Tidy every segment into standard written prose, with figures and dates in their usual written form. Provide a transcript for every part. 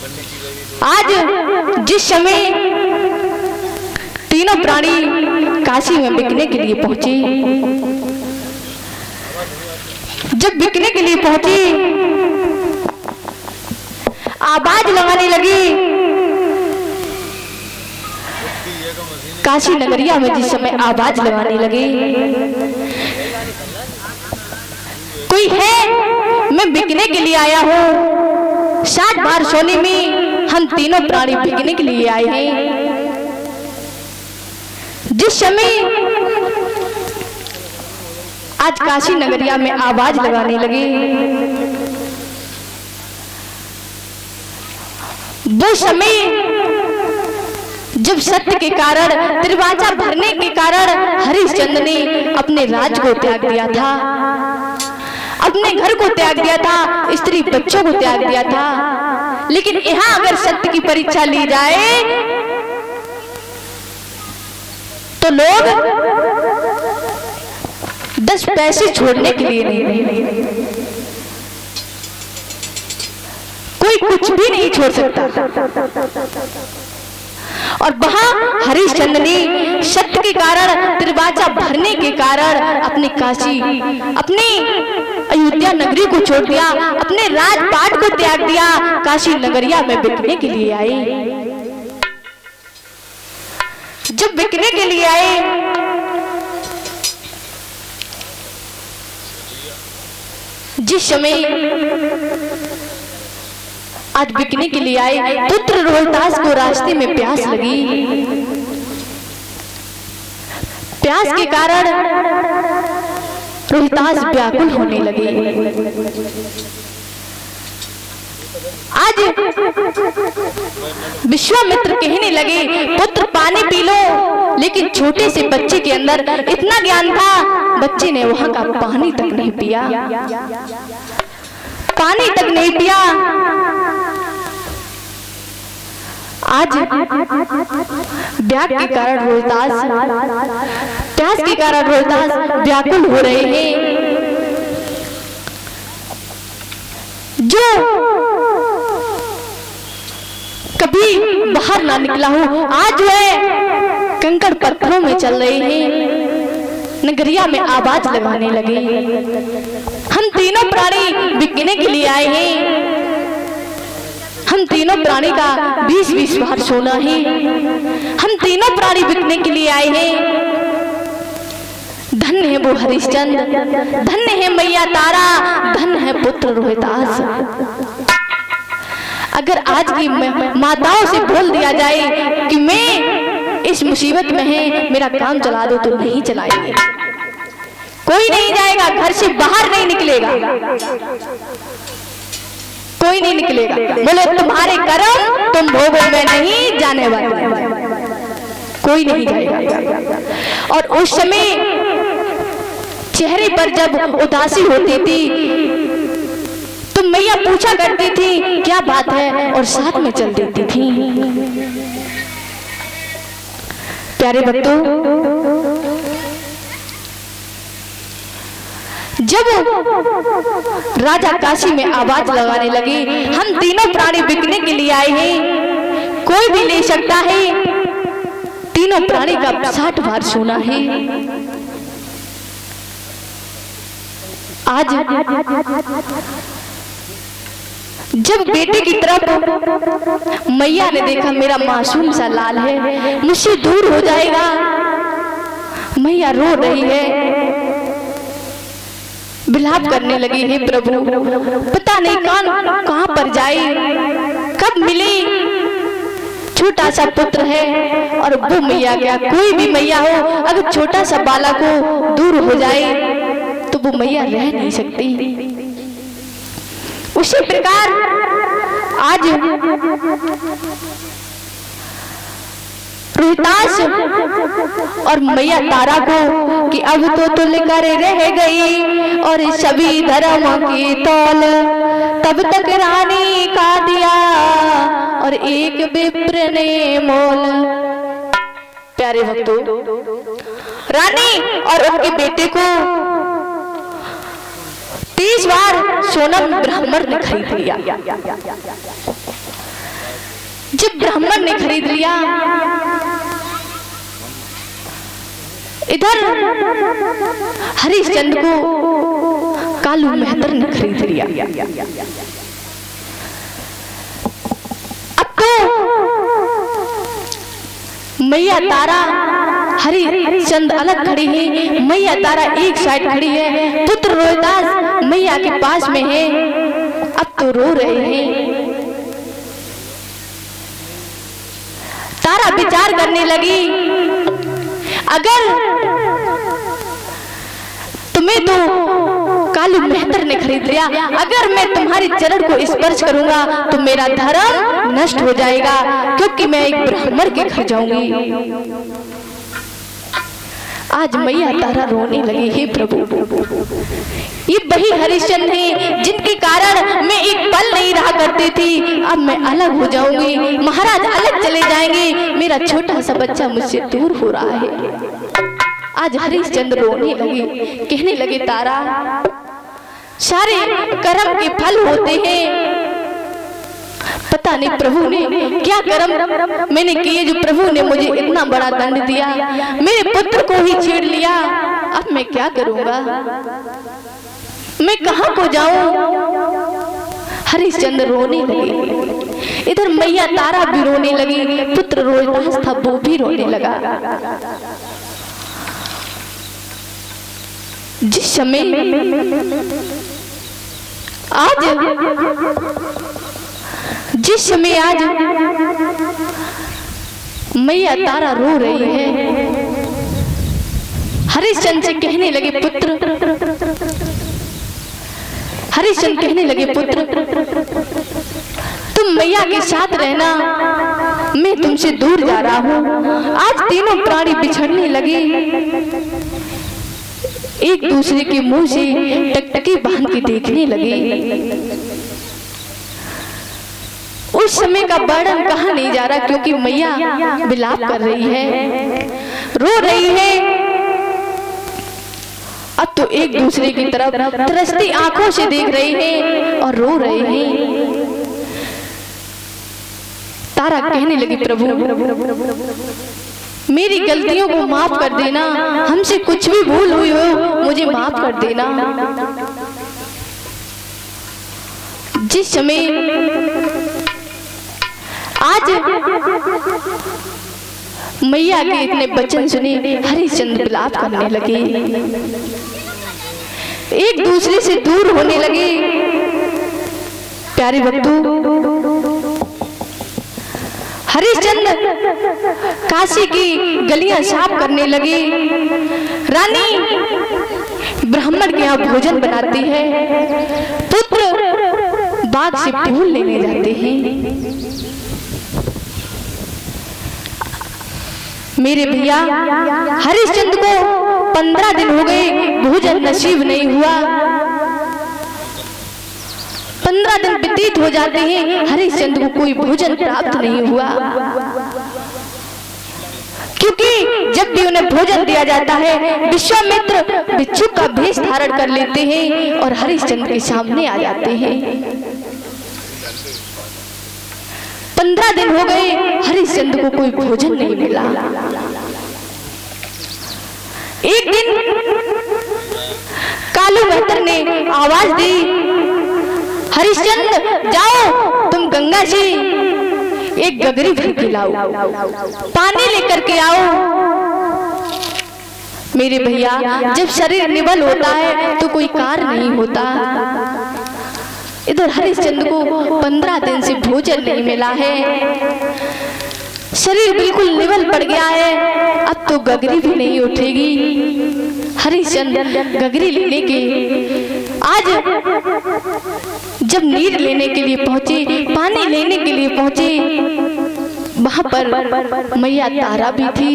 आज जिस समय तीनों प्राणी काशी में बिकने के लिए पहुंचे, जब बिकने के लिए पहुंचे आवाज लगाने लगी। काशी नगरिया में जिस समय आवाज लगाने लगे, कोई है, मैं बिकने के लिए आया हूँ, 60 बार सोने में हम तीनों प्राणी बिकने के लिए आए हैं। जिस समय आज काशी नगरिया में आवाज लगाने लगे, वो समय जब सत्य के कारण, दरवाजा भरने के कारण हरिश्चंद्र ने अपने राज को त्याग दिया था, अपने घर को त्याग दिया था, स्त्री बच्चों को त्याग दिया था। लेकिन यहाँ अगर सत्य की परीक्षा ली जाए तो लोग 10 पैसे छोड़ने के लिए नहीं, कोई कुछ भी नहीं छोड़ सकता। और वहां हरिश्चंद्र ने सत्य के कारण, दरवाजा भरने के कारण अपनी काशी, अपनी अयोध्या नगरी को छोड़ दिया, अपने राजपाट को त्याग दिया, काशी नगरिया में बिकने के लिए आए। जब बिकने के लिए आए, जिस समय आज बिकने के लिए आए, पुत्र रोहितास को रास्ते में प्यास लगी। प्यास के कारण रोहितास व्याकुल होने लगे। आज विश्वामित्र कहने लगे, पुत्र पानी पी लो, लेकिन छोटे से बच्चे के अंदर इतना ज्ञान था, बच्चे ने वहां का पानी तक नहीं पिया, पानी तक नहीं पिया। आज व्याग के कारण रोहितास, प्यास के कारण रोहितास व्याकुल हो रहे हैं। जो कभी बाहर ना निकला हो, आज वह कंकड़ पत्थरों में चल रहे हैं, नगरिया में आवाज लगाने लगे। हम तीनों प्राणी बिकने के लिए आए हैं, हम तीनों प्राणी का 20-20 बार सोना है, हम तीनों प्राणी बिकने के लिए आए हैं। धन्य है वो हरिश्चंद्र, धन्य है मैया तारा, धन्य है पुत्र रोहितास। अगर आज की माताओं से बोल दिया जाए कि मैं इस मुसीबत में है, मेरा काम चला दो, तो नहीं चलाएंगे, कोई नहीं जाएगा, घर से बाहर नहीं निकलेगा, कोई नहीं निकलेगा। बोले तुम्हारे कर्म तुम भोगो, मैं नहीं जाने वाला, कोई नहीं जाएगा। और उस समय चेहरे पर जब उदासी होती थी तो मैया पूछा करती थी क्या बात है, और साथ में चल देती थी। प्यारे भक्तों, जब राजा काशी में आवाज लगाने लगे, हम तीनों प्राणी बिकने के लिए आए हैं, कोई भी ले सकता है, तीनों प्राणी का 60 बार सोना है। आज जब बेटे की तरफ मैया ने देखा, मेरा मासूम सा लाल है, मुझसे दूर हो जाएगा, मैया रो रही है, विलाप करने लगी, हे प्रभु पता नहीं कहां पर जाए, कब मिले, छोटा सा पुत्र है। और वो मैया क्या, कोई भी मैया हो, अगर छोटा सा बालक को दूर हो जाए तो वो मैया रह नहीं सकती। उसी प्रकार आज रोहितास और मैया तारा को कि अब तो तुल कर रह गई और सभी धर्मों की तौल, तब तक रानी का दिया और एक विप्र ने मोल। प्यारे भक्तों, रानी और उनके बेटे को 30 बार सोना ब्राह्मण ने खरीद लिया। जब ब्राह्मण ने खरीद लिया, इधर हरिश्चंद्र को कालू मेहतर ने खरीद लिया। अब तो मैया तारा हरिश्चंद्र अलग खड़ी है, मैया तारा एक साइड खड़ी है, पुत्र रोहिदास मैया के पास में है। अब तो रो रहे हैं। तारा विचार करने लगी, अगर तुम्हें तो कालू मेहतर ने खरीद लिया, अगर मैं तुम्हारे चरण को स्पर्श करूंगा तो मेरा धर्म नष्ट हो जाएगा, क्योंकि मैं एक ब्राह्मण के घर जाऊंगी। आज मैया तारा रोने लगी, हे प्रभु, ये वही हरिश्चंद्र है जिनके कारण मैं एक पल नहीं रहा करती थी, अब मैं अलग हो जाऊंगी, महाराज अलग चले जाएंगे, मेरा छोटा सा बच्चा मुझसे दूर हो रहा है। आज हरिश्चंद्र रोने लगे, कहने लगे, तारा, सारे कर्म के फल होते हैं, पता नहीं प्रभु ने क्या कर्म मैंने किए जो प्रभु ने मुझे इतना बड़ा दंड दिया, मेरे पुत्र को ही छेड़ लिया, अब मैं क्या करूंगा, मैं कहां को जाऊं। हरिश्चंद्र रोने लगे, इधर मैया तारा भी रोने लगी, पुत्र रोहिदास था वो भी रोने लगा। जिस समय आज मैया तारा रो रही है, हरिश्चंद्र से कहने लगे, पुत्र, हरिश्चंद्र कहने लगे, पुत्र, तुम मैया के साथ रहना, मैं तुमसे दूर जा रहा हूँ। आज तीनों प्राणी बिछड़ने लगे, एक दूसरे के मुंह से टकटकी बांध के देखने लगे। उस समय का वर्णन कहा नहीं जा रहा, क्योंकि मैया विलाप कर रही है, रो रही है। अब तो एक दूसरे की तरफ तरसती आंखों से देख रहे हैं और रो रहे हैं। तारा कहने लगी, प्रभु, मेरी गलतियों को माफ कर देना, हमसे कुछ भी भूल हुई हो मुझे माफ कर देना। जिस समय आज मैया के इतने वचन सुने, हरिश्चंद्र विलाप करने लगे, एक दूसरे से दूर होने लगे। प्यारे भक्तों, हरिश्चंद्र काशी की गलियां साफ करने लगे। रानी ब्राह्मण के यहाँ भोजन बनाती है, पुत्र बाग से फूल लेने जाते हैं। मेरे भैया, हरिश्चंद्र को 15 दिन हो गए भोजन नसीब नहीं हुआ। 15 दिन व्यतीत हो जाते हैं, हरिश्चंद्र को कोई भोजन प्राप्त नहीं हुआ, क्योंकि जब भी उन्हें भोजन दिया जाता है, विश्वामित्र बिच्छू का भेष धारण कर लेते हैं और हरिश्चंद्र के सामने आ जाते हैं। 15 दिन हो गए, हरिश्चंद्र को कोई भोजन नहीं मिला। एक दिन कालू मेहतर ने आवाज दी, हरिश्चंद्र जाओ, तुम गंगा से एक गगरी भर के लाओ, पानी लेकर के आओ। मेरे भैया, जब शरीर निबल होता है तो कोई कार्य नहीं होता। इधर हरिश्चंद्र को 15 दिन से भोजन नहीं मिला है, शरीर बिल्कुल निबल पड़ गया है, अब तो गगरी भी नहीं उठेगी। हरिश्चंद्र गगरी लेने के आज जब नीर लेने के लिए पहुंचे, पानी लेने के लिए पहुंचे, वहां पर मैया तारा भी थी।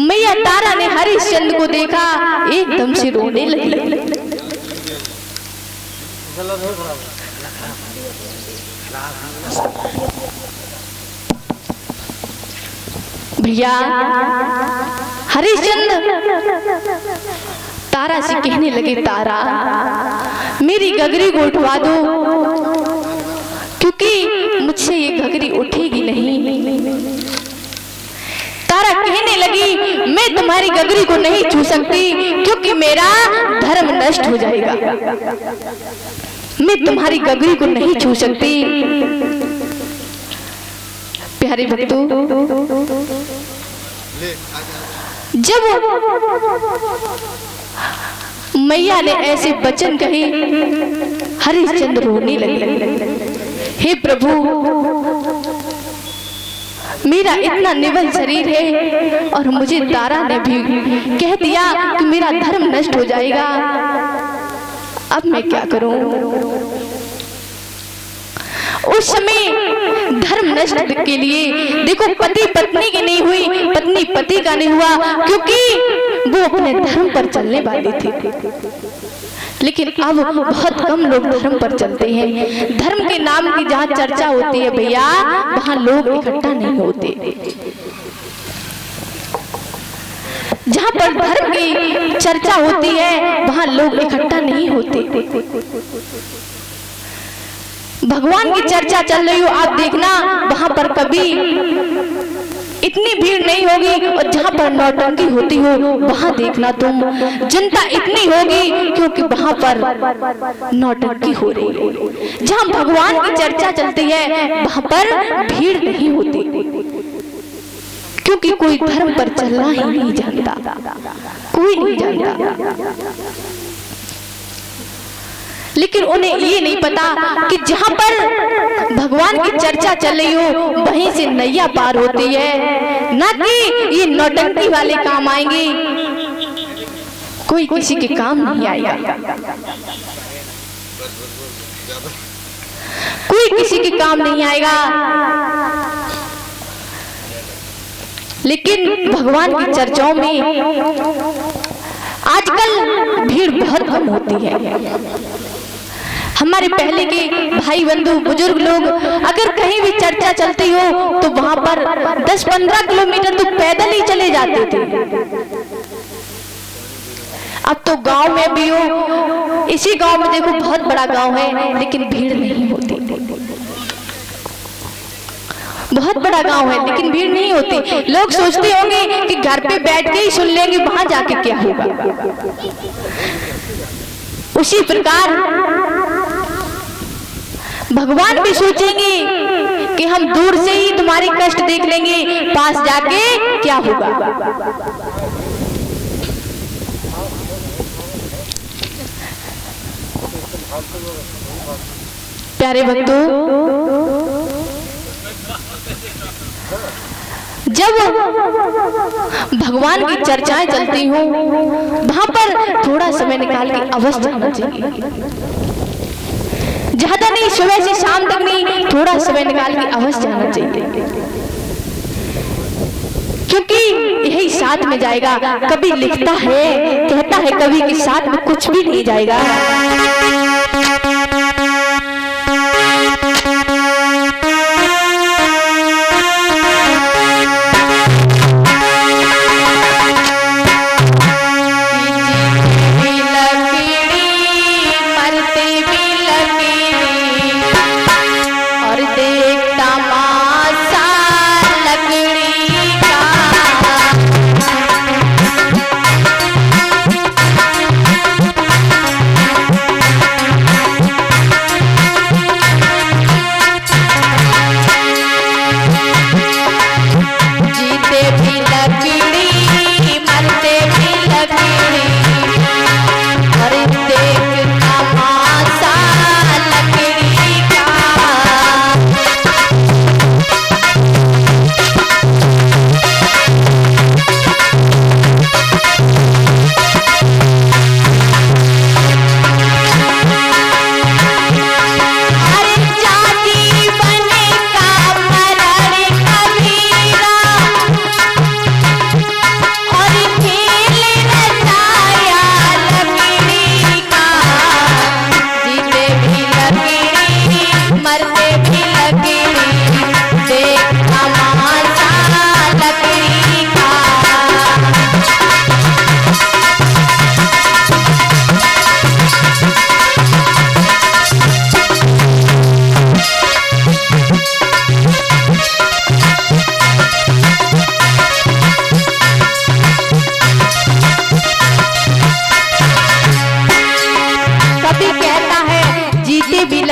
मैया तारा ने हरिश्चंद्र को देखा, एकदम से रोने लगी। भैया, हरिश्चंद्र तारा से कहने लगे, तारा मेरी गगरी को उठवा दो, क्योंकि मैं तुम्हारी गगरी को नहीं छू सकती क्योंकि मेरा धर्म नष्ट हो जाएगा। मैं तुम्हारी गगरी को नहीं छू सकती। प्यारे भक्तों, जब मैया ने ऐसे वचन कहे, हरिश्चंद्र रोने लगे। हे प्रभु, मेरा इतना निवल शरीर है और मुझे तारा ने भी कह दिया कि मेरा धर्म नष्ट हो जाएगा, अब मैं क्या करूं? उस समय धर्म नष्ट के लिए देखो, पति पत्नी की नहीं हुई, पत्नी पति का नहीं हुआ, क्योंकि वो अपने धर्म पर चलने वाली थी। लेकिन अब बहुत कम लोग धर्म पर चलते हैं। धर्म के नाम की जहाँ चर्चा होती है भैया, वहाँ लोग इकट्ठा नहीं होते। जहाँ पर धर्म की चर्चा होती है वहाँ लोग इकट्ठा नहीं होते। भगवान की चर्चा चल रही हो, आप देखना वहां पर कभी इतनी भीड़ नहीं होगी, और जहां पर नौटंकी होती हो वहां देखना तुम जनता इतनी होगी, क्योंकि वहां पर नौटंकी हो रही है। जहां भगवान की चर्चा चलती है वहां पर भीड़ नहीं होती, क्योंकि कोई धर्म पर चलना ही नहीं जानता, कोई नहीं जानता। लेकिन उन्हें ये नहीं पता कि जहाँ पर भगवान की चर्चा चल रही हो वहीं से नैया पार होती है, ना कि ये नौटंकी वाले काम आएंगे। कोई किसी के काम नहीं आएगा, कोई किसी के काम नहीं आएगा। लेकिन भगवान की चर्चाओं में आजकल भीड़ बहुत कम होती है। हमारे पहले के भाई बंधु बुजुर्ग लोग अगर कहीं भी चर्चा चलती हो तो वहां पर 10-15 किलोमीटर तो पैदल ही चले जाते थे। अब तो गांव में भी हो, इसी गांव में देखो बहुत बड़ा गांव है लेकिन भीड़ नहीं होती। बहुत बड़ा गांव है लेकिन भीड़ नहीं होती। लोग सोचते होंगे कि घर पे बैठ के ही सुन लेंगे, वहां जाके क्या होगा। उसी प्रकार भगवान भी सोचेंगे कि हम दूर से ही तुम्हारी कष्ट देख लेंगे, पास जाके क्या होगा। प्यारे भक्तों, जब भगवान की चर्चाएं चलती हों वहां पर थोड़ा समय निकाल के अवश्य जाना चाहिए। ज्यादा नहीं, सुबह से शाम तक नहीं, थोड़ा समय निकाल के अवश्य जाना चाहिए, क्योंकि यही साथ में जाएगा। कभी लिखता है, कहता है कभी कि साथ में कुछ भी नहीं जाएगा।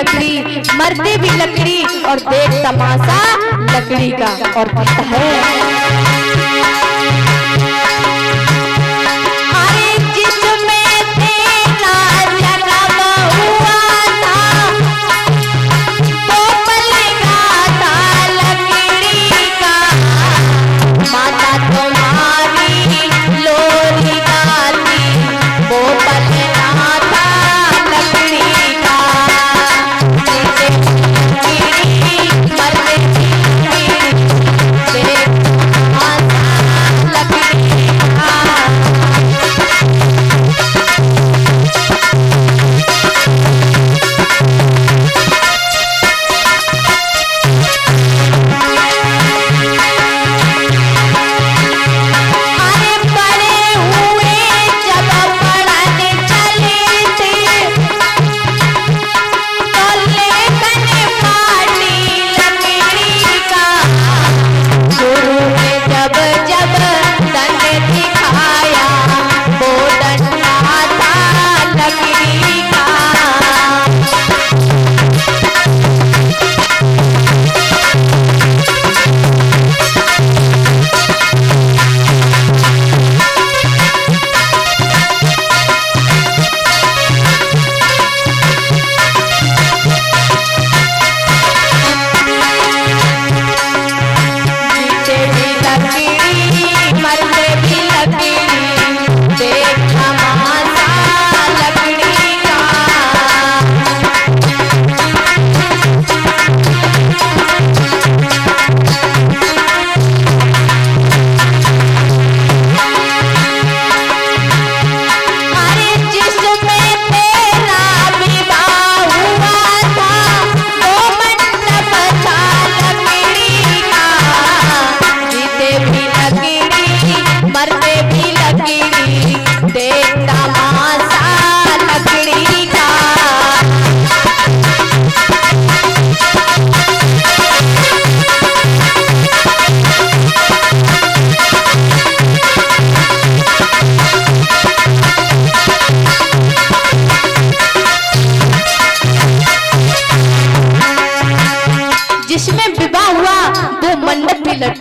लकड़ी, मरते भी लकड़ी, और देख तमाशा लकड़ी का। और कहता है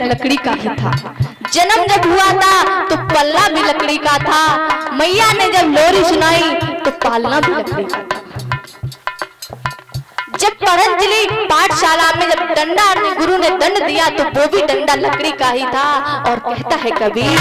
लकड़ी का ही था। जन्म जब हुआ था तो पल्ला भी लकड़ी का था। मैया ने जब लोरी सुनाई तो पालना भी लकड़ी का था। जब पतंजलि पाठशाला में जब डंडा गुरु ने दंड दिया तो वो भी डंडा लकड़ी का ही था। और कहता है कबीर,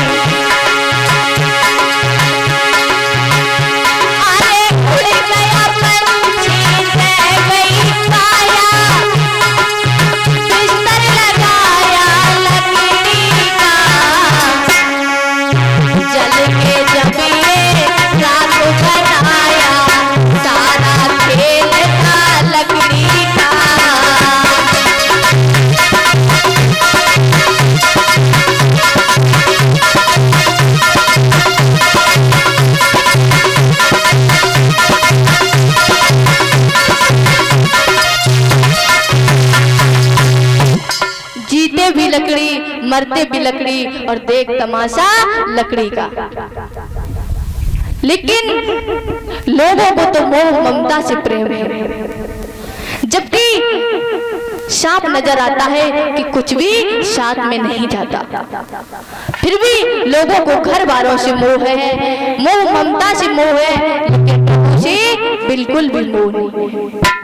मरते भी लकड़ी, और देख तमाशा लकड़ी का। लेकिन लोगों को तो मोह ममता से प्रेम है, जबकि सांप नजर आता है कि कुछ भी साथ में नहीं जाता। फिर भी लोगों को घर वालों से मोह है, मोह ममता से मोह है, लेकिन प्रभु से बिल्कुल भी मोह नहीं है।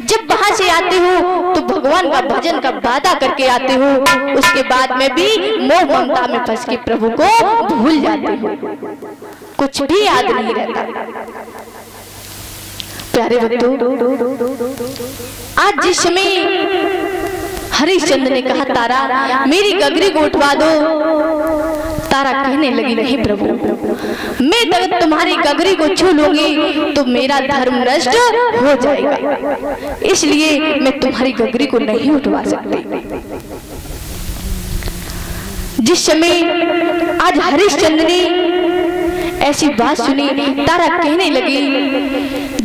जब वहां से आती हूँ तो भगवान का भजन का वादा करके आती हूँ, उसके बाद में भी मोह ममता में फंस के प्रभु को भूल जाती हूँ, कुछ भी याद नहीं रहता। प्यारे भक्तों, आज जिस समय हरिश्चंद्र ने कहा तारा मेरी गगरी को उठवा दो, तारा कहने लगी नहीं प्रभु, मैं अगर तुम्हारी गगरी को छू लूंगी तो मेरा धर्म नष्ट हो जाएगा, इसलिए मैं तुम्हारी गगरी को नहीं उठवा सकती। जिस समय आज हरिश्चंद्र ने ऐसी बात सुनी, तारा कहने लगी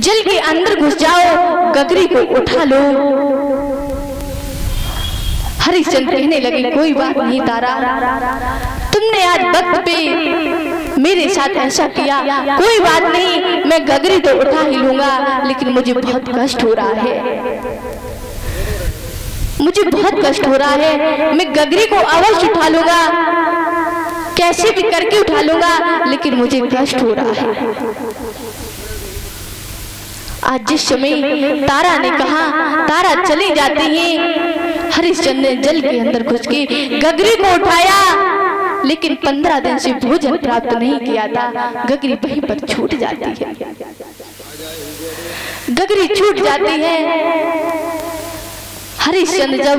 जल के अंदर घुस जाओ, गगरी को उठा लो। हरिश्चंद्र कहने लगे कोई बात नहीं तारा, तुमने आज वक्त पे मेरे साथ ऐसा किया, कोई बात नहीं, मैं गगरी तो उठा ही लूंगा, लेकिन मुझे बहुत कष्ट हो रहा है, मुझे बहुत कष्ट हो रहा है। मैं गगरी को अवश्य उठा लूंगा, कैसे भी करके उठा लूंगा, लेकिन मुझे कष्ट हो रहा है। आज जिस समय तारा ने कहा तारा चली जाती है, हरिश्चंद्र ने जल के अंदर घुस के गगरी को उठाया, लेकिन 15 दिन से भोजन प्राप्त नहीं किया था, गगरी वहीं पर छूट जाती है। गगरी छूट जाती है। हरिश्चंद्र जब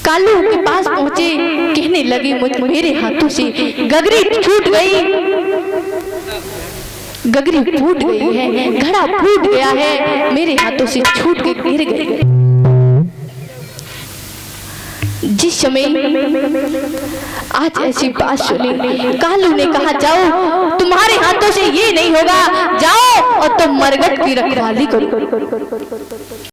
कालू के पास पहुंचे, कहने लगे मेरे हाथों से गगरी छूट गई, गगरी फूट गई है, घड़ा फूट गया है, मेरे हाथों से छूट के गिर गई। जिस समय आज ऐसी बात सुनी, कालू ने कहा जाओ तुम्हारे हाथों से ये नहीं होगा, जाओ और तुम मरघट की रखवाली करो।